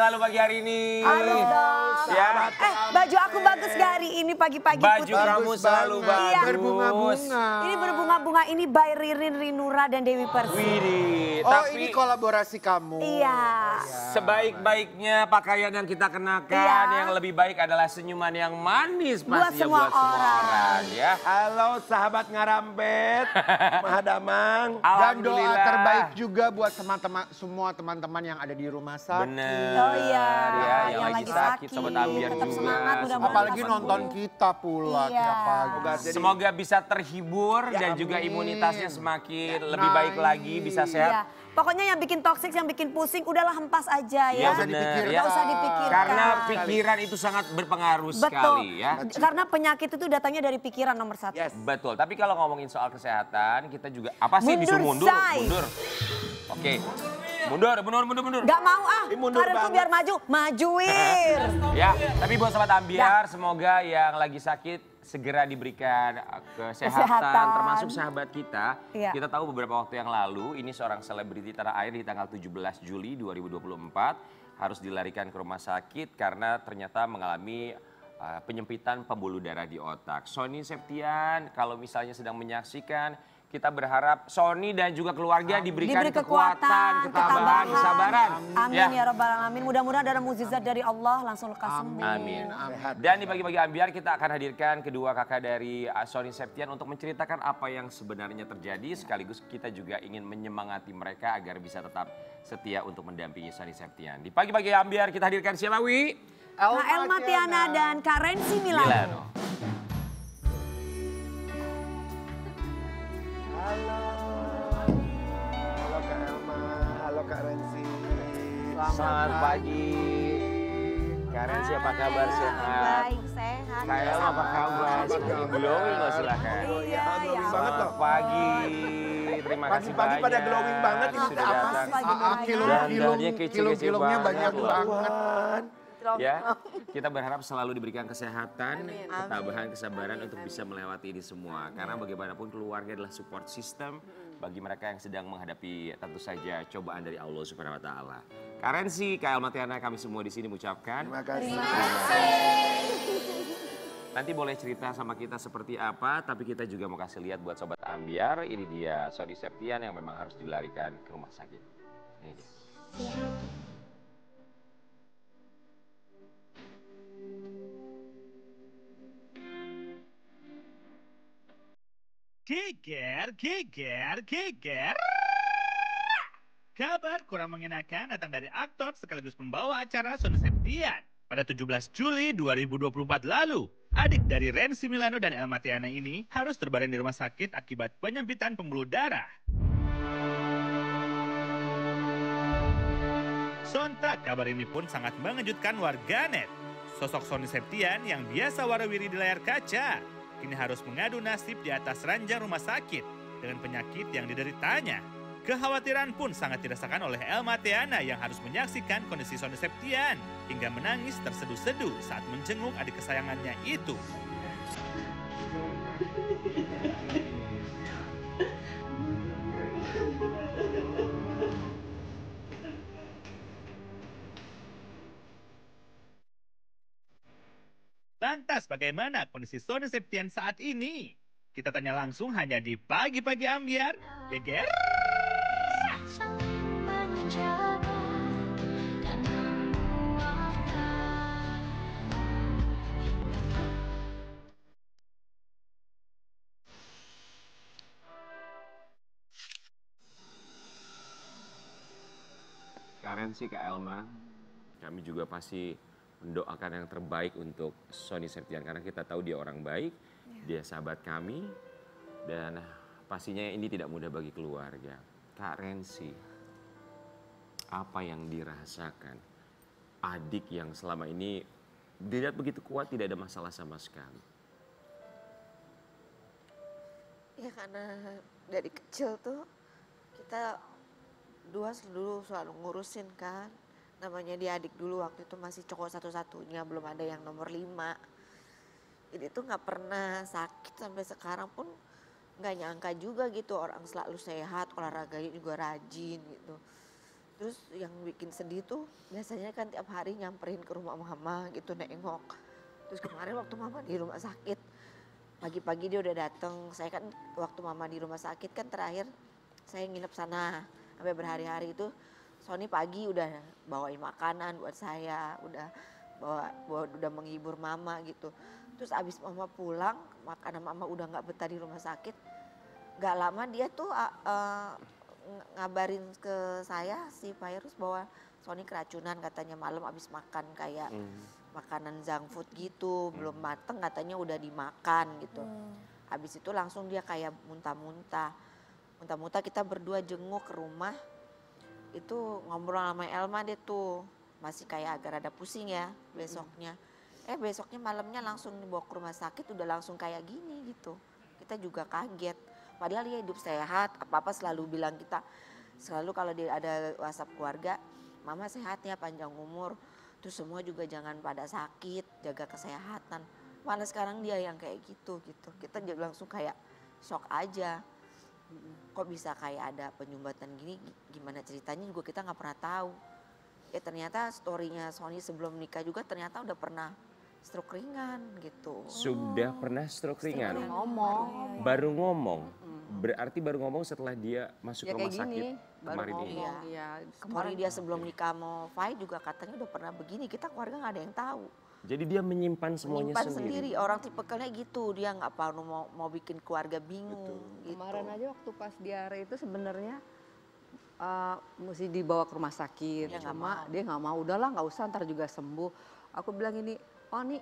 selalu pagi hari ini. Harus dong. Ya. Baju aku bagus gak hari ini pagi-pagi Baju putih. kamu selalu bagus. Iya. Berbunga-bunga. Ini berbunga-bunga ini by Ririn Rinura dan Dewi Persik. Widih, Oh tapi ini kolaborasi kamu. Iya. sebaik-baiknya pakaian yang kita kenakan, Iya. yang lebih baik adalah senyuman yang manis Buat pastinya semua buat semua orang. orang ya. Halo sahabat Ngarambet, Mahadamang. Dan doa Alhamdulillah. terbaik juga buat semua teman-teman yang ada di rumah sakit. Bener. Oh iya. Ya, yang lagi sakit, sobat ambiar tetap juga. semangat, mudah-mudahan Apalagi cepat nonton sembuh. kita pula Iya. tiap pagi. Jadi- Semoga bisa terhibur Ya, dan juga amin. imunitasnya semakin Ya, lebih baik nice. lagi, bisa sehat. Iya. Pokoknya yang bikin toksik, yang bikin pusing, udahlah hempas aja ya. Iya, bener, Nggak ya. usah dipikirkan. Karena pikiran itu sangat berpengaruh Betul. sekali ya. Karena penyakit itu datangnya dari pikiran nomor satu. Yes. Betul, tapi kalau ngomongin soal kesehatan, kita juga apa sih Mundur, disuruh mundur? say. Mundur. Oke. Mundur. Gak mau mundur karirku banget. biar maju, majuin. Ya, tapi buat sobat ambiar, semoga yang lagi sakit segera diberikan kesehatan, termasuk sahabat kita. Iya. Kita tahu beberapa waktu yang lalu, ini seorang selebriti tanah air di tanggal 17 Juli 2024 harus dilarikan ke rumah sakit karena ternyata mengalami penyempitan pembuluh darah di otak. Sony Septian, kalau misalnya sedang menyaksikan, kita berharap Sony dan juga keluarga diberikan Diberi kekuatan, ketabahan, kesabaran. Amin ya Rabbal Alamin. Mudah-mudahan ada mukjizat dari Allah langsung lekas sembuh. Amin. Dan di pagi-pagi ambiar kita akan hadirkan kedua kakak dari Sony Septian untuk menceritakan apa yang sebenarnya terjadi. Sekaligus kita juga ingin menyemangati mereka agar bisa tetap setia untuk mendampingi Sony Septian. Di pagi-pagi ambiar kita hadirkan siapa Wi? Kak Elma Tiana dan Kak Rensi Milano. Halo Kak Elma, halo Kak Rensi. Selamat pagi. Kak Rensi apa kabar, sehat? Baik, sehat. Kak Elma apa kabar? Semakin glowing loh silahkan. Iya, ya. banget loh. Selamat pagi. Terima kasih Pagi-pagi banyak. pada glowing banget ini sudah apa datang. sih? Dandannya kece-kece Kilung-kilungnya banyak loh. banget. Ya, kita berharap selalu diberikan kesehatan, ketabahan, kesabaran untuk bisa melewati ini semua. Karena bagaimanapun keluarga adalah support system bagi mereka yang sedang menghadapi tentu saja cobaan dari Allah Subhanahu Wa Taala. Karensi, Kak Elma Tiana, kami semua di sini mengucapkan. Terima kasih. Nanti boleh cerita sama kita seperti apa, tapi kita juga mau kasih lihat buat sobat ambiar. Ini dia Sony Septian yang memang harus dilarikan ke rumah sakit. Ini dia. Geger, geger, geger. Kabar kurang mengenakan datang dari aktor sekaligus pembawa acara Sony Septian. Pada 17 Juli 2024 lalu, adik dari Rensi Milano dan Elma Tiana ini harus terbaring di rumah sakit akibat penyempitan pembuluh darah. Sontak kabar ini pun sangat mengejutkan warganet. Sosok Sony Septian yang biasa warawiri di layar kaca, kini harus mengadu nasib di atas ranjang rumah sakit dengan penyakit yang dideritanya. Kekhawatiran pun sangat dirasakan oleh Elma Tiana yang harus menyaksikan kondisi Sony Septian hingga menangis terseduh-seduh saat menjenguk adik kesayangannya itu. Lantas bagaimana kondisi Sony Septian saat ini? Kita tanya langsung hanya di Pagi-Pagi Ambiar. Geger. Karensi, Kak Elma, kami juga pasti mendoakan yang terbaik untuk Sony Septian karena kita tahu dia orang baik, dia sahabat kami, dan pastinya ini tidak mudah bagi keluarga. Kak Rensi, apa yang dirasakan adik yang selama ini dilihat begitu kuat, tidak ada masalah sama sekali? Ya karena dari kecil tuh kita dulu selalu ngurusin kan. Namanya dia adik dulu waktu itu masih cowok satu-satunya, belum ada yang nomor 5. Jadi tuh gak pernah sakit sampai sekarang pun gak nyangka juga gitu orang selalu sehat, olahraganya juga rajin gitu. Terus yang bikin sedih tuh biasanya kan tiap hari nyamperin ke rumah mama gitu nengok. Terus kemarin waktu mama di rumah sakit, pagi-pagi dia udah dateng. Saya kan waktu mama di rumah sakit kan terakhir saya nginep sana sampai berhari-hari itu. Sony pagi udah bawain makanan buat saya, udah menghibur mama gitu. Terus abis mama pulang, makanan mama udah nggak betah di rumah sakit. Gak lama dia tuh ngabarin ke saya si Virus bahwa Sony keracunan katanya malam abis makan kayak makanan junk food gitu, belum mateng katanya udah dimakan gitu. Habis itu langsung dia kayak muntah-muntah. Muntah-muntah kita berdua jenguk ke rumah. Itu ngobrol sama Elma deh tuh. Masih kayak agak rada pusing ya besoknya. Besoknya malamnya langsung dibawa ke rumah sakit udah langsung kayak gini gitu. Kita juga kaget. Padahal dia hidup sehat, apa-apa selalu bilang kita. Selalu kalau dia ada WhatsApp keluarga, mama sehat ya panjang umur. Terus semua juga jangan pada sakit, jaga kesehatan. Malah sekarang dia yang kayak gitu. Kita juga langsung kayak shock aja. Kok bisa kayak ada penyumbatan gini, gimana ceritanya juga kita nggak pernah tahu. Ternyata storynya Sony sebelum nikah juga ternyata udah pernah stroke ringan gitu. Sudah pernah stroke ringan? Baru ngomong. Baru ngomong? Berarti baru ngomong setelah dia masuk Ya rumah kayak sakit gini, baru kemarin ini? ngomong. Iya, Story dia sebelum nikah mau Fai juga katanya udah pernah begini, kita keluarga nggak ada yang tahu. Jadi dia menyimpan semuanya Menyimpan sendiri? sendiri, orang tipikalnya gitu, dia nggak mau bikin keluarga bingung gitu. Kemarin aja waktu pas diare itu sebenarnya mesti dibawa ke rumah sakit. Dia nggak Cuma mau. dia nggak mau, udahlah nggak usah ntar juga sembuh. Aku bilang ini, oh nih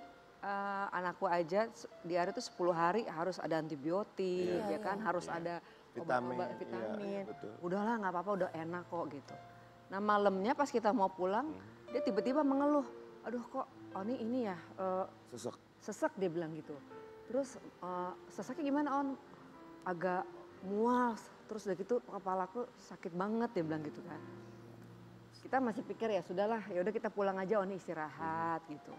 anakku aja diare itu 10 hari harus ada antibiotik, ya kan harus ada obat-obat vitamin. betul. Udahlah nggak apa-apa, udah enak kok gitu. Nah malamnya pas kita mau pulang, dia tiba-tiba mengeluh, aduh kok Oni ini ya sesek dia bilang gitu. Terus seseknya gimana On? Agak mual, terus udah gitu kepalaku sakit banget dia bilang gitu kan. Kita masih pikir ya sudahlah, ya udah kita pulang aja Oni istirahat gitu.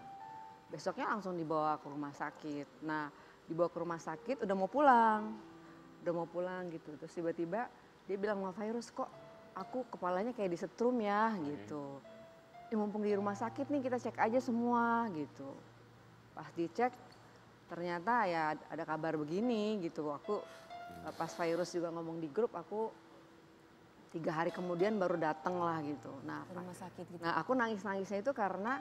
Besoknya langsung dibawa ke rumah sakit. Nah dibawa ke rumah sakit udah mau pulang gitu. Terus tiba-tiba dia bilang sama Virus kok aku kepalanya kayak disetrum ya gitu. Mumpung di rumah sakit nih kita cek aja semua gitu. Pas dicek ternyata ya ada kabar begini gitu. Aku pas Virus juga ngomong di grup aku 3 hari kemudian baru dateng lah gitu. Nah, Rumah sakit gitu. nah aku nangis-nangisnya itu karena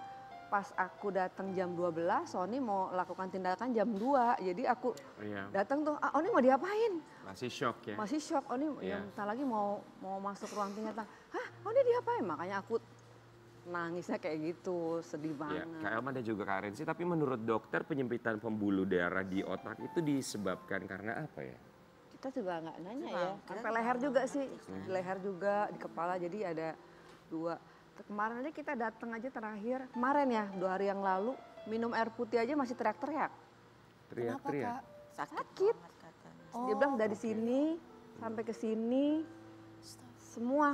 pas aku datang jam 12, Sony mau lakukan tindakan jam 2. Jadi aku Iya. datang tuh, Oni mau diapain? Masih shock ya? Masih shock, Oni Iya. yang bentar lagi mau masuk ruang tindakan. Hah, Oni diapain? Makanya aku nangisnya kayak gitu, sedih Ya, banget. Kak Elma dan juga Kak Rensi, tapi menurut dokter penyempitan pembuluh darah di otak itu disebabkan karena apa ya? Kita juga nggak nanya Kita ya, kita sampai leher juga sih, di leher juga, di kepala, jadi ada 2. Kemarin aja kita datang aja terakhir, kemarin ya 2 hari yang lalu, minum air putih aja masih teriak-teriak. Teriak-teriak. Sakit banget katanya. Dia bilang dari sini sampai ke sini, semua.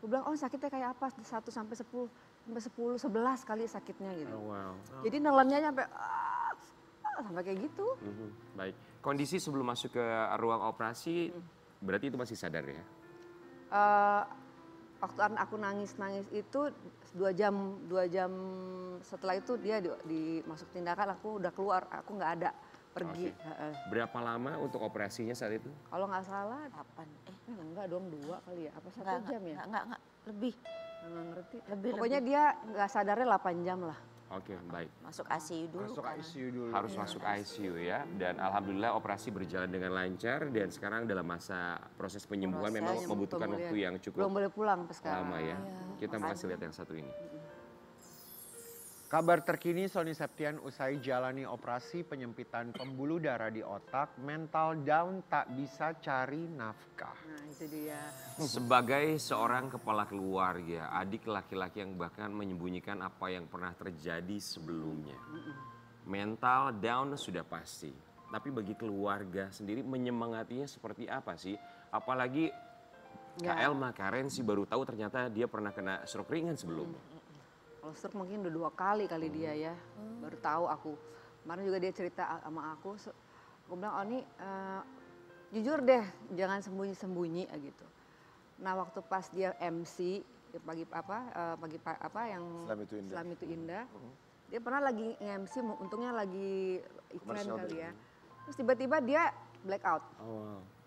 Gue bilang, oh sakitnya kayak apa? 1 sampai 10, sampai 10, 11 kali sakitnya gitu. Oh, wow. Jadi nelennya sampai sampai kayak gitu. Baik. Kondisi sebelum masuk ke ruang operasi, berarti itu masih sadar ya? Waktu aku nangis itu 2 jam setelah itu dia dimasuk tindakan, aku udah keluar, aku nggak ada pergi. Oke. Berapa lama untuk operasinya saat itu? Kalau nggak salah, 8, enggak dong 2 kali ya, apa 1 enggak, jam ya? Enggak, lebih. Nggak ngerti. Lebih, Pokoknya dia nggak sadarnya 8 jam lah. Oke, baik. Masuk ICU dulu Masuk kan. ICU dulu. Harus masuk ICU ya. Dan alhamdulillah operasi berjalan dengan lancar dan sekarang dalam masa proses penyembuhan Proses memang membutuhkan Pemulihan. waktu yang Belum cukup boleh pulang sampai sekarang. lama ya. Kita mau kasih lihat yang satu ini. Kabar terkini Sony Septian usai jalani operasi penyempitan pembuluh darah di otak, mental down tak bisa cari nafkah. Nah itu dia. Sebagai seorang kepala keluarga, adik laki-laki yang bahkan menyembunyikan apa yang pernah terjadi sebelumnya. Mental down sudah pasti. Tapi bagi keluarga sendiri menyemangatinya seperti apa sih? Apalagi Kak Elma, Kak Rensi baru tahu ternyata dia pernah kena stroke ringan sebelumnya. Kalau stroke mungkin udah 2 kali dia ya. Baru tahu aku. Kemarin juga dia cerita sama aku. Aku bilang, Oni jujur deh jangan sembunyi-sembunyi gitu. Nah waktu pas dia MC yang Islam itu indah, dia pernah lagi nge-MC, untungnya lagi iklan kali ya. Terus tiba-tiba dia blackout.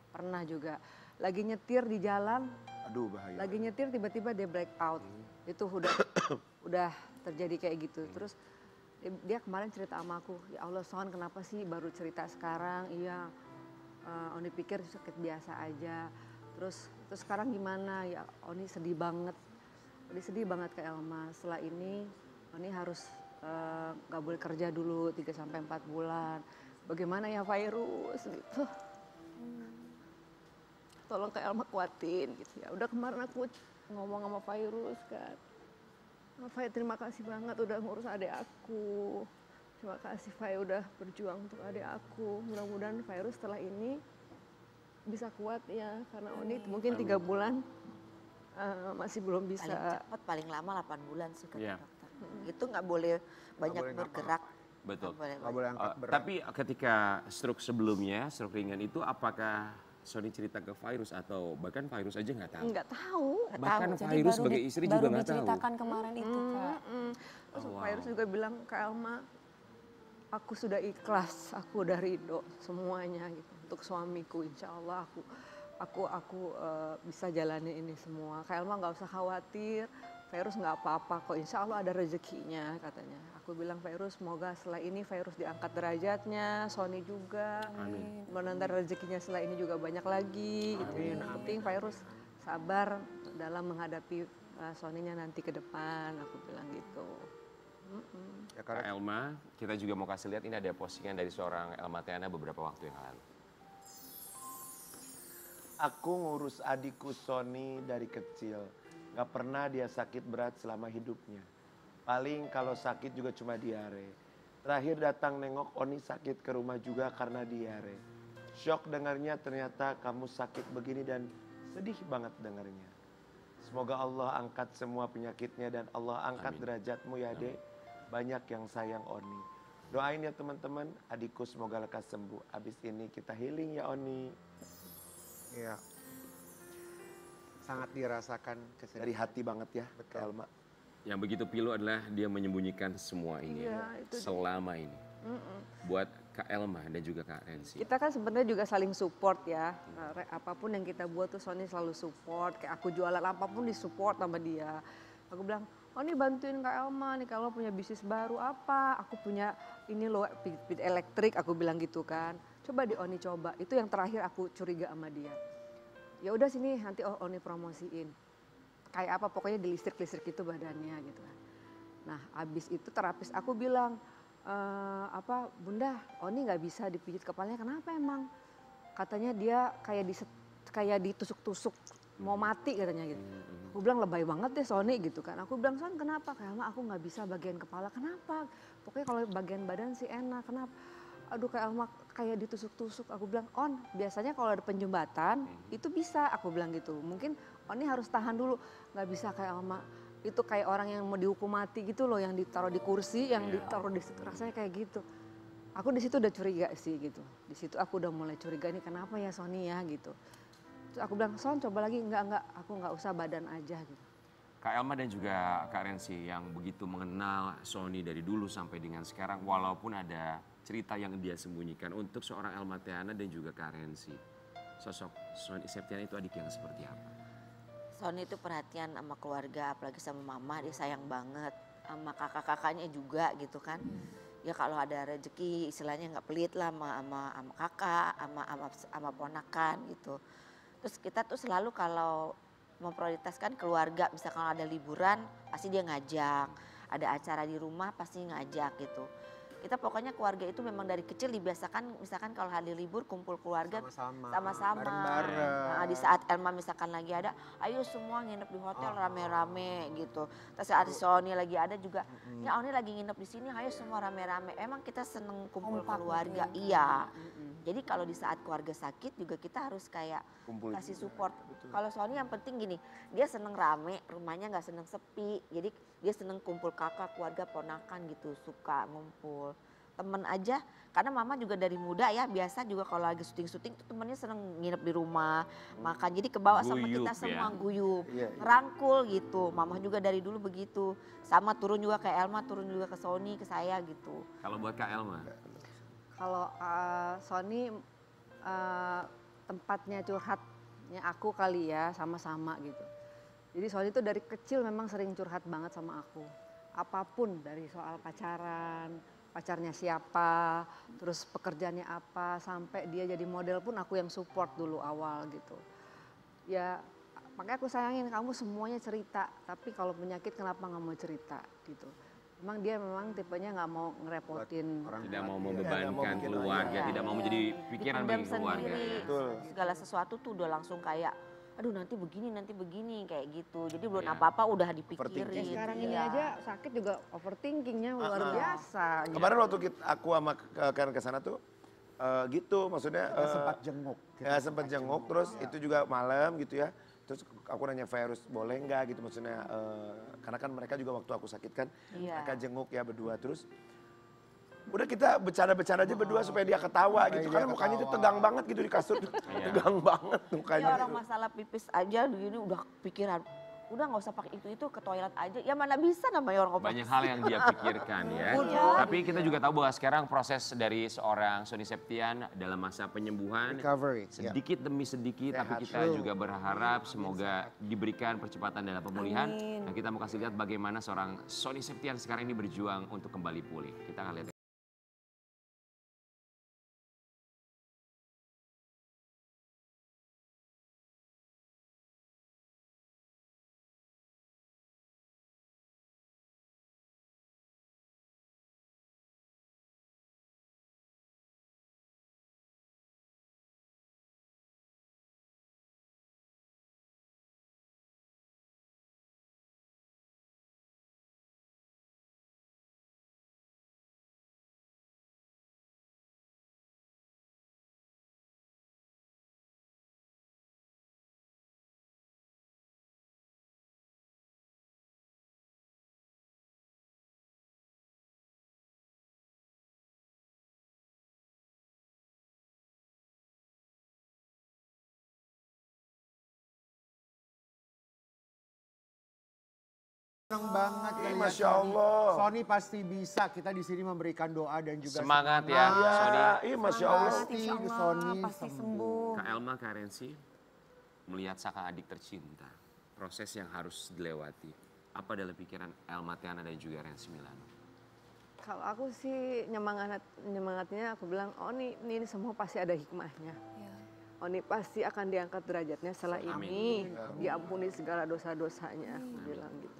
Pernah juga lagi nyetir di jalan. Aduh bahaya. Lagi nyetir tiba-tiba dia blackout. Itu udah terjadi kayak gitu. Terus dia kemarin cerita sama aku, ya Allah Son kenapa sih baru cerita sekarang? Iya, Oni pikir sakit biasa aja. Terus sekarang gimana? Ya Oni sedih banget. Oni sedih banget ke Elma. Setelah ini Oni harus gak boleh kerja dulu 3-4 bulan. Bagaimana ya Fairuz gitu. Tolong ke Elma kuatin gitu ya. Udah kemarin aku ngomong sama Fairuz kan. Fai terima kasih banget udah ngurus adik aku. Terima kasih Fai udah berjuang untuk adik aku. Mudah-mudahan Fairuz setelah ini bisa kuat ya. Karena Oni mungkin 3 bulan masih belum bisa. Paling cepat paling lama 8 bulan sih kata dokter. Itu nggak boleh banyak boleh bergerak. Betul. Nggak boleh angkat berat. Tapi ketika stroke sebelumnya, stroke ringan itu apakah Sony cerita ke Fairuz atau bahkan Fairuz aja nggak tahu? Nggak tahu. Bahkan Jadi Fairuz baru sebagai istri juga baru nggak tahu. diceritakan kemarin itu Kak. Terus Fairuz juga bilang ke Elma, aku sudah ikhlas, aku udah ridho semuanya gitu. Untuk suamiku insya Allah aku bisa jalani ini semua. Kak Elma nggak usah khawatir, Fairuz nggak apa-apa kok, insya Allah ada rezekinya katanya. Aku bilang Fairuz semoga setelah ini Fairuz diangkat derajatnya, Sony juga. Amin. Nanti rezekinya setelah ini juga banyak lagi. Gitu. Yang penting Fairuz sabar dalam menghadapi Sony-nya nanti ke depan, aku bilang gitu. Ya, Kak Elma, kita juga mau kasih lihat ini ada postingan dari seorang Elma Theana beberapa waktu yang lalu. Aku ngurus adikku Sony dari kecil. Gak pernah dia sakit berat selama hidupnya. Paling kalau sakit juga cuma diare. Terakhir datang nengok Oni sakit ke rumah juga karena diare. Shock dengarnya ternyata kamu sakit begini dan sedih banget dengarnya. Semoga Allah angkat semua penyakitnya dan Allah angkat derajatmu ya dek. Banyak yang sayang Oni. Doain ya teman-teman, adikku semoga lekas sembuh. Abis ini kita healing ya Oni. Iya. Sangat dirasakan kesedihan. Dari hati banget ya, Betul. Elma. Yang begitu pilu adalah dia menyembunyikan semua ini selama ini. Buat Kak Elma dan juga Kak Rensi. Kita kan sebenarnya juga saling support ya. Apapun yang kita buat tuh Sony selalu support. Kayak aku jualan apapun disupport sama dia. Aku bilang, oh ini bantuin Kak Elma nih kalau punya bisnis baru apa. Aku punya ini loh pit elektrik, aku bilang gitu kan. Coba di Oni coba. Itu yang terakhir aku curiga sama dia. Ya udah sini nanti Oni promosiin. Kayak apa pokoknya di listrik itu badannya gitu kan. Nah abis itu terapis aku bilang, Bunda Oni nggak bisa dipijit kepalanya, kenapa emang? Katanya dia kayak ditusuk-tusuk mau mati katanya gitu. Aku bilang lebay banget deh Sony gitu kan. Aku bilang Son kenapa? Karena aku nggak bisa bagian kepala. Kenapa? Pokoknya kalau bagian badan sih enak. Kenapa? Aduh kayak Elma kayak ditusuk-tusuk. Aku bilang On biasanya kalau ada penjembatan itu bisa. Aku bilang gitu. Mungkin Oni harus tahan dulu. Nggak bisa kayak Elma. Itu kayak orang yang mau dihukum mati gitu loh. Yang ditaruh di kursi, yang ditaruh di rasanya kayak gitu. Aku di situ udah curiga sih gitu. Di situ aku udah mulai curiga ini kenapa ya Sony ya gitu. Terus aku bilang, Son coba lagi, enggak, aku nggak usah badan aja gitu. Kak Elma dan juga Kak Rensi yang begitu mengenal Sony dari dulu sampai dengan sekarang walaupun ada cerita yang dia sembunyikan untuk seorang Elma Theana dan juga Kak Rensi. Sosok Sony Septiana itu adik yang seperti apa? Sony itu perhatian sama keluarga, apalagi sama mama dia sayang banget. Sama kakak-kakaknya juga gitu kan. Ya kalau ada rezeki istilahnya nggak pelit lah sama kakak, sama ponakan gitu. Terus kita tuh selalu kalau memprioritaskan keluarga, misalkan ada liburan pasti dia ngajak, ada acara di rumah pasti ngajak gitu. Kita pokoknya keluarga itu memang dari kecil dibiasakan misalkan kalau hari libur kumpul keluarga sama-sama. Bareng-bareng. Nah, di saat Elma misalkan lagi ada, ayo semua nginep di hotel rame-rame gitu. Terus saat Sony lagi ada juga, ya Oni lagi nginep di sini, ayo semua rame-rame. Emang kita seneng kumpul keluarga, iya. Jadi kalau di saat keluarga sakit juga kita harus kayak kasih support. Kalau Sony yang penting gini, dia seneng rame, rumahnya nggak seneng sepi. Jadi dia seneng kumpul kakak, keluarga, ponakan gitu, suka ngumpul. temen aja. Karena mama juga dari muda ya biasa juga kalau lagi syuting-syuting tuh temennya seneng nginep di rumah makan. Jadi kebawa sama Guyup kita ya. semua guyup, Iya, iya. ngerangkul gitu. Mama juga dari dulu begitu. Sama turun juga ke Elma, turun juga ke Sony, ke saya gitu. Kalau buat Kak Elma, Kalau Sony tempatnya curhatnya aku kali ya sama-sama gitu. Jadi Sony itu dari kecil memang sering curhat banget sama aku. Apapun dari soal pacarnya siapa, terus pekerjaannya apa, sampai dia jadi model pun aku yang support dulu awal gitu. Ya makanya aku sayangin kamu semuanya cerita, tapi kalau penyakit kenapa nggak mau cerita gitu. Memang dia memang tipenya nggak mau ngerepotin. tidak mau membebankan keluarga, tidak mau menjadi pikiran Dipendam bagi keluarga. sendiri. Ya. Betul. Segala sesuatu tuh udah langsung kayak, aduh nanti begini kayak gitu. Jadi belum Iya. apa-apa udah Ya, dipikirin. sekarang ini Iya. aja sakit juga overthinkingnya luar biasa. gitu. Kemarin waktu aku sama Karen ke sana tuh gitu, maksudnya Kita sempat jenguk. ya sempat jenguk, terus itu juga malam gitu ya. Terus aku nanya Virus boleh nggak gitu, maksudnya karena kan mereka juga waktu aku sakit kan Iya. mereka jenguk ya berdua, terus udah kita bercanda-bercanda aja berdua supaya dia ketawa gitu, karena mukanya itu tegang banget gitu di kasur, tegang banget Ya mukanya. orang masalah pipis aja begini udah pikiran, udah nggak usah pakai itu ke toilet aja. Ya mana bisa namanya orang operasi. Banyak hal yang dia pikirkan ya. Iya. Tapi kita juga tahu bahwa sekarang proses dari seorang Sony Septian dalam masa penyembuhan Recovery. Ya. sedikit demi sedikit, tapi kita juga berharap semoga diberikan percepatan dalam pemulihan. Amin. Dan kita mau kasih lihat bagaimana seorang Sony Septian sekarang ini berjuang untuk kembali pulih. Kita akan lihat. Senang banget ya, Masya Sony. Allah. Sony pasti bisa. Kita di sini memberikan doa dan juga Semangat ya, Sony. Iya, Masya Allah. Pasti Insya Allah, Sony pasti sembuh. Kak Elma, Kak Rensi, melihat sang adik tercinta, proses yang harus dilewati. Apa dalam pikiran Elma Tiana dan juga Rensi Milano? Kalau aku sih nyemangatnya aku bilang, oh ini semua pasti ada hikmahnya. Oh ini pasti akan diangkat derajatnya setelah ini, diampuni segala dosa-dosanya, aku bilang gitu.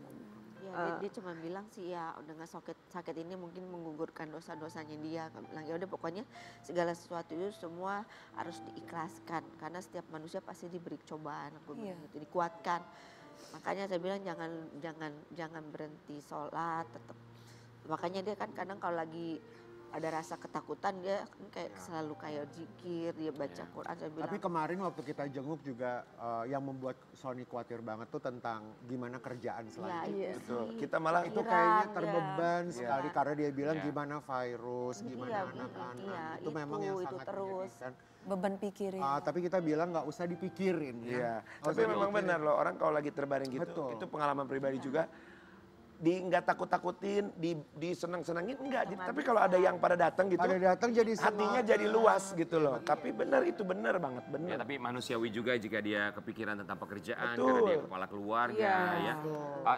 Ya, dia cuma bilang sih ya dengan sakit ini mungkin menggugurkan dosa-dosanya dia. Aku bilang ya udah pokoknya segala sesuatu itu semua harus diikhlaskan karena setiap manusia pasti diberi cobaan. Aku bilang gitu, dikuatkan. Makanya saya bilang jangan berhenti sholat tetap. Makanya dia kan kadang kalau lagi ada rasa ketakutan dia kan kayak selalu kayak zikir, dia baca Quran. Saya bilang Tapi kemarin waktu kita jenguk juga yang membuat Sony khawatir banget tuh tentang gimana kerjaan ya selanjutnya. itu Betul. sih. Kita malah Itu Pikiran, kayaknya ya. terbeban sekali karena dia bilang Iya. gimana virus, gimana Iya, anak-anak. iya, itu memang yang itu sangat terus. menyedihkan. Beban pikirin. Tapi kita bilang nggak usah dipikirin ya. Iya, Nggak tapi usah memang dipikirin. benar loh, orang kalau lagi terbaring gitu, Betul. itu pengalaman pribadi juga. Nggak takut-takutin, di senang-senangin enggak. Tapi kalau ada yang pada datang gitu, Pada datang jadi hatinya semangat. jadi luas gitu loh. Tapi benar itu benar banget, Ya, benar. tapi manusiawi juga jika dia kepikiran tentang pekerjaan, Betul. karena dia kepala keluarga ya.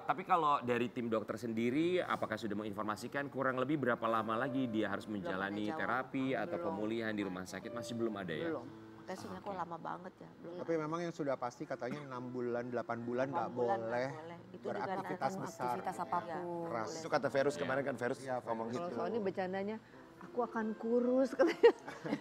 Tapi kalau dari tim dokter sendiri, apakah sudah menginformasikan kurang lebih berapa lama lagi dia harus menjalani jawab. terapi atau pemulihan di rumah sakit? Masih belum ada ya? Belum. Makanya sebenarnya kok lama banget ya. Belum. Tapi memang yang sudah pasti katanya 6 bulan, 8 bulan 8 nggak bulan boleh Itu juga beraktivitas nanti besar. Aktivitas apapun. Keras. Itu kata Verus kemarin kan, Verus Iya, ngomong Kalau gitu. Sony bercandanya, aku akan kurus katanya.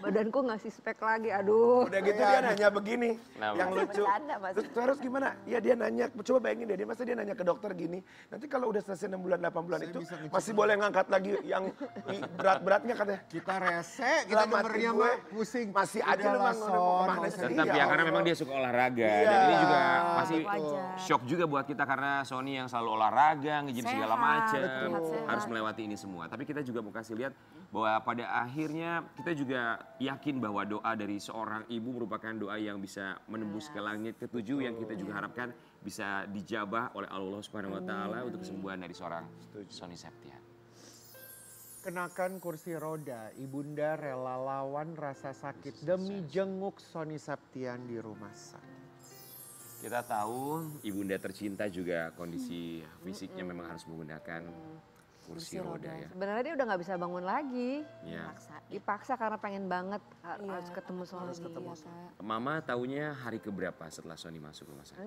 Badanku ngasih spek lagi, aduh. Udah gitu dia nanya begini, Kenapa? yang lucu. Bercanda, Mas. Terus Verus gimana? Ya dia nanya, coba bayangin deh, masa dia nanya ke dokter gini. Nanti kalau udah selesai 6 bulan, 8 bulan Saya itu bisa ngecek masih boleh ngangkat lagi yang berat-beratnya katanya. Kita rese, kita Dalam hati dengernya gue, mah pusing. masih aja lu Udahlah, Bang, Son, udah mau kemana nggak sih? usah Tetap Iya, ya, karena Allah. memang dia suka olahraga. Iya, Dan ini juga pasti Wajar. shock juga buat kita karena Sony yang selalu olahraga, nge-gym segala Sehat, macam. betul. Harus melewati ini semua. Tapi kita juga mau kasih lihat bahwa bahwa pada akhirnya kita juga yakin bahwa doa dari seorang ibu merupakan doa yang bisa menembus ke langit ketujuh yang kita juga harapkan bisa dijabah oleh Allah Subhanahu wa taala untuk kesembuhan dari seorang Sony Septian. Kenakan kursi roda, ibunda rela lawan rasa sakit demi jenguk Sony Septian di rumah sakit. Kita tahu ibunda tercinta juga kondisi fisiknya memang harus menggunakan kursi roda ya. Sebenarnya dia udah nggak bisa bangun lagi. Ya. Dipaksa karena pengen banget harus ketemu Sony. Mama taunya hari keberapa setelah Sony masuk rumah sakit?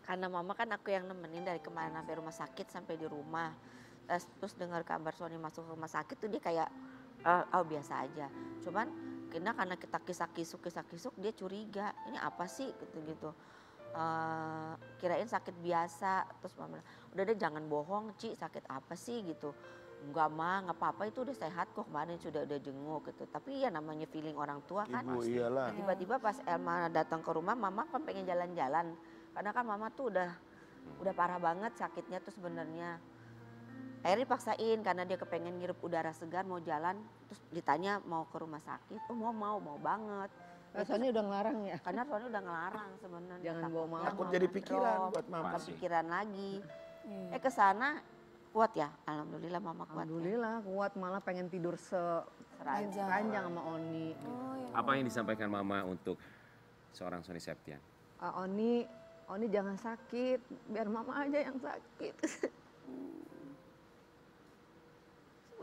Karena mama kan aku yang nemenin dari kemarin sampai rumah sakit sampai di rumah. Terus dengar kabar Sony masuk rumah sakit tuh dia kayak oh biasa aja. Cuman karena kita kisah-kisuk dia curiga ini apa sih gitu-gitu. Kirain sakit biasa, terus mama bilang, udah deh jangan bohong Ci, sakit apa sih gitu. Enggak mah, nggak apa-apa itu udah sehat kok, kemarin sudah jenguk gitu. Tapi ya namanya feeling orang tua kan. Ibu iyalah. Tiba-tiba pas Elma datang ke rumah, mama kan pengen jalan-jalan. Karena kan mama tuh udah parah banget sakitnya tuh sebenarnya. Akhirnya dipaksain karena dia kepengen ngirup udara segar mau jalan. Terus ditanya mau ke rumah sakit, oh mau banget. Sony udah ngelarang ya? Karena Sony udah ngelarang sebenarnya. Jangan bawa mama. Takut jadi pikiran buat mama. Kepikiran lagi. Ke sana kuat ya, alhamdulillah mama kuat. Alhamdulillah kuat, malah pengen tidur seranjang sama Oni. Apa yang disampaikan mama untuk seorang Sony Septian? Oni jangan sakit, biar mama aja yang sakit.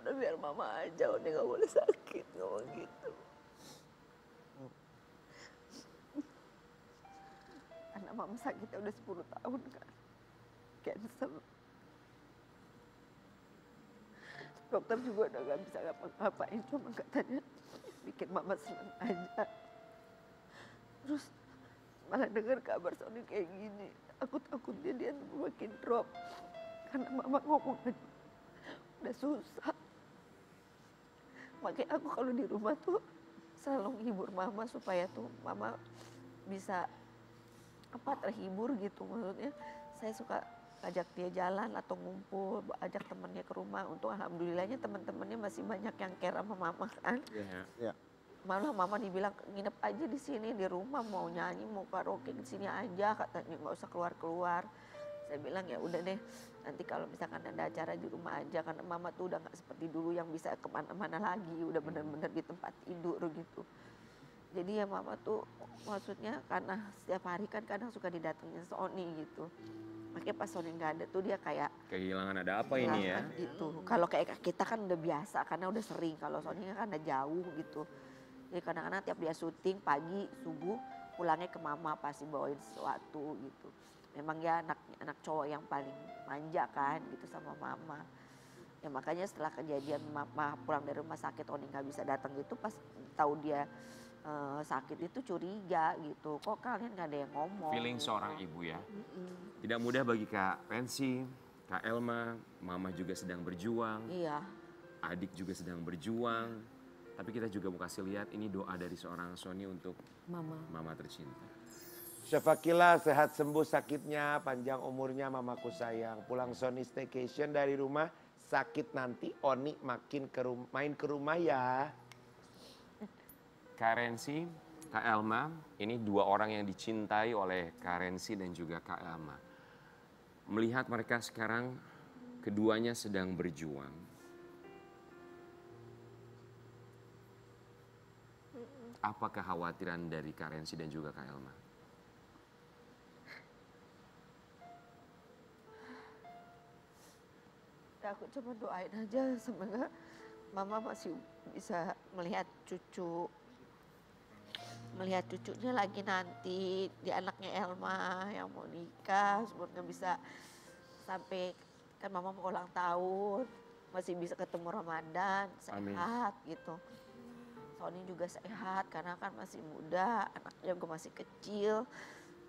Udah biar mama aja, Oni gak boleh sakit, ngomong gitu. Karena mama sakitnya udah 10 tahun kan, cancer. Dokter juga udah gak bisa ngapa-ngapain, cuma katanya bikin mama seneng aja. Terus malah dengar kabar Sony kayak gini, aku takutnya dia makin drop. Karena mama ngomong udah susah. Makanya aku kalau di rumah tuh selalu menghibur mama supaya tuh mama bisa terhibur gitu. Maksudnya saya suka ajak dia jalan atau ngumpul, ajak temennya ke rumah. Untuk alhamdulillahnya teman-temannya masih banyak yang care sama mama kan. Ya. Malah mama dibilang nginep aja di sini di rumah, mau nyanyi mau karaoke di sini aja katanya, nggak usah keluar-keluar. Saya bilang ya udah deh, nanti kalau misalkan ada acara di rumah aja, karena mama tuh udah nggak seperti dulu yang bisa kemana-mana lagi, udah benar-benar di tempat tidur gitu. Jadi ya mama tuh maksudnya karena setiap hari kan kadang suka didatengin Sony gitu. Makanya pas Sony nggak ada tuh dia kayak Kehilangan ada apa ini ya? Gitu. Kalau kayak kita kan udah biasa karena udah sering. Kalau Sony kan udah jauh gitu. Jadi kadang-kadang tiap dia syuting pagi subuh pulangnya ke mama pasti bawain sesuatu gitu. Memang ya anak cowok yang paling manja kan gitu sama mama. Ya makanya setelah kejadian mama pulang dari rumah sakit Oni nggak bisa datang gitu, pas tahu dia sakit itu curiga gitu. Kok kalian nggak ada yang ngomong? Feeling seorang ibu ya. Tidak mudah bagi Kak Pensi, Kak Elma, mama juga sedang berjuang. Iya. Adik juga sedang berjuang. Tapi kita juga mau kasih lihat ini doa dari seorang Sony untuk mama tercinta. Syafakillah sehat sembuh sakitnya, panjang umurnya mamaku sayang. Pulang Sony staycation dari rumah, sakit nanti Oni makin main ke rumah ya. Kak Rensi, Kak Elma, ini dua orang yang dicintai oleh Kak Rensi dan juga Kak Elma. Melihat mereka sekarang keduanya sedang berjuang. Apa kekhawatiran dari Kak Rensi dan juga Kak Elma? Ya aku cuma doain aja semoga mama masih bisa melihat cucunya lagi nanti, di anaknya Elma yang mau nikah, semoga bisa sampai kan mama mau ulang tahun, masih bisa ketemu Ramadan, sehat gitu. Sony juga sehat karena kan masih muda, anaknya juga masih kecil.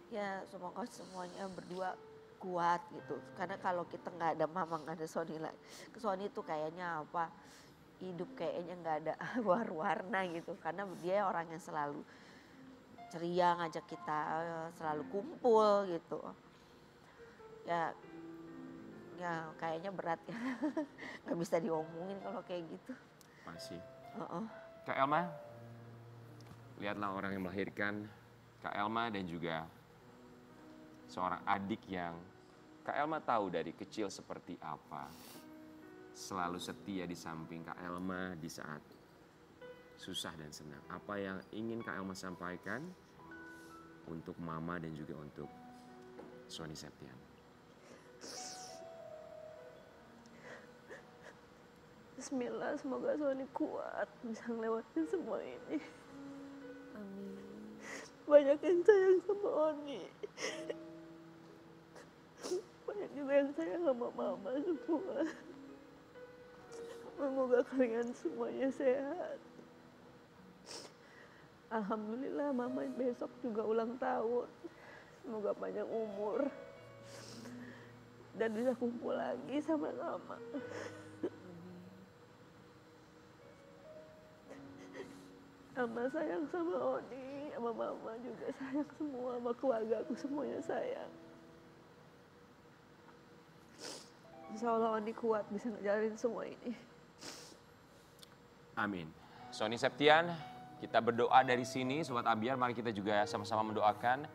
Ya semoga semuanya berdua kuat gitu. Karena kalau kita nggak ada mama, nggak ada Sony lagi, Sony tuh kayaknya apa, hidup kayaknya nggak ada warna gitu. Karena dia orang yang selalu ceria, ngajak kita selalu kumpul gitu. Ya kayaknya berat ya, nggak bisa diomongin kalau kayak gitu. Pasti. Oh, Kak Elma, lihatlah orang yang melahirkan Kak Elma dan juga seorang adik yang Kak Elma tahu dari kecil seperti apa. Selalu setia di samping Kak Elma di saat susah dan senang. Apa yang ingin Kak Elma sampaikan untuk Mama dan juga untuk Sony Septian? Bismillah, semoga Sony kuat bisa ngelewatin semua ini. Amin. Banyak yang sayang sama Oni. Banyak juga yang sayang sama Mama semua. Semoga kalian semuanya sehat. Alhamdulillah Mama besok juga ulang tahun. Semoga panjang umur. Dan bisa kumpul lagi sama Mama. Mama sayang sama Oni, sama Mama juga sayang semua, sama keluarga aku semuanya sayang. Insya Allah Oni kuat bisa ngejalanin semua ini. Amin. Sony Septian, kita berdoa dari sini, Sobat Ambiar, mari kita juga sama-sama mendoakan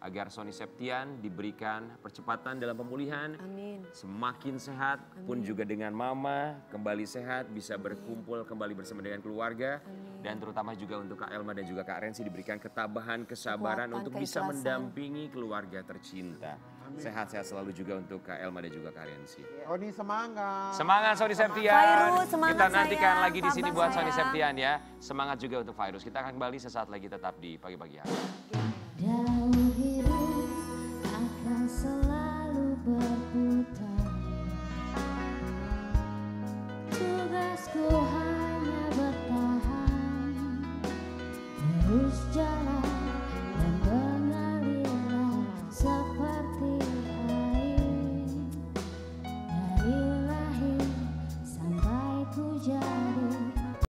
agar Sony Septian diberikan percepatan dalam pemulihan. Amin. Semakin sehat, pun juga dengan Mama kembali sehat, bisa berkumpul kembali bersama dengan keluarga. Dan terutama juga untuk Kak Elma dan juga Kak Rensi diberikan ketabahan, kesabaran Kekuatan, untuk bisa keikhlasan. mendampingi keluarga tercinta. Sehat-sehat selalu juga untuk Kak Elma dan juga Kak Rensi. Sony semangat. Semangat Sony Septian. Fairuz, semangat Kita nantikan sayang. lagi di sini Sabar buat Sony sayang. Septian ya. Semangat juga untuk Fairuz. Kita akan kembali sesaat lagi tetap di pagi-pagi hari. Dalam hidup akan selalu berputar.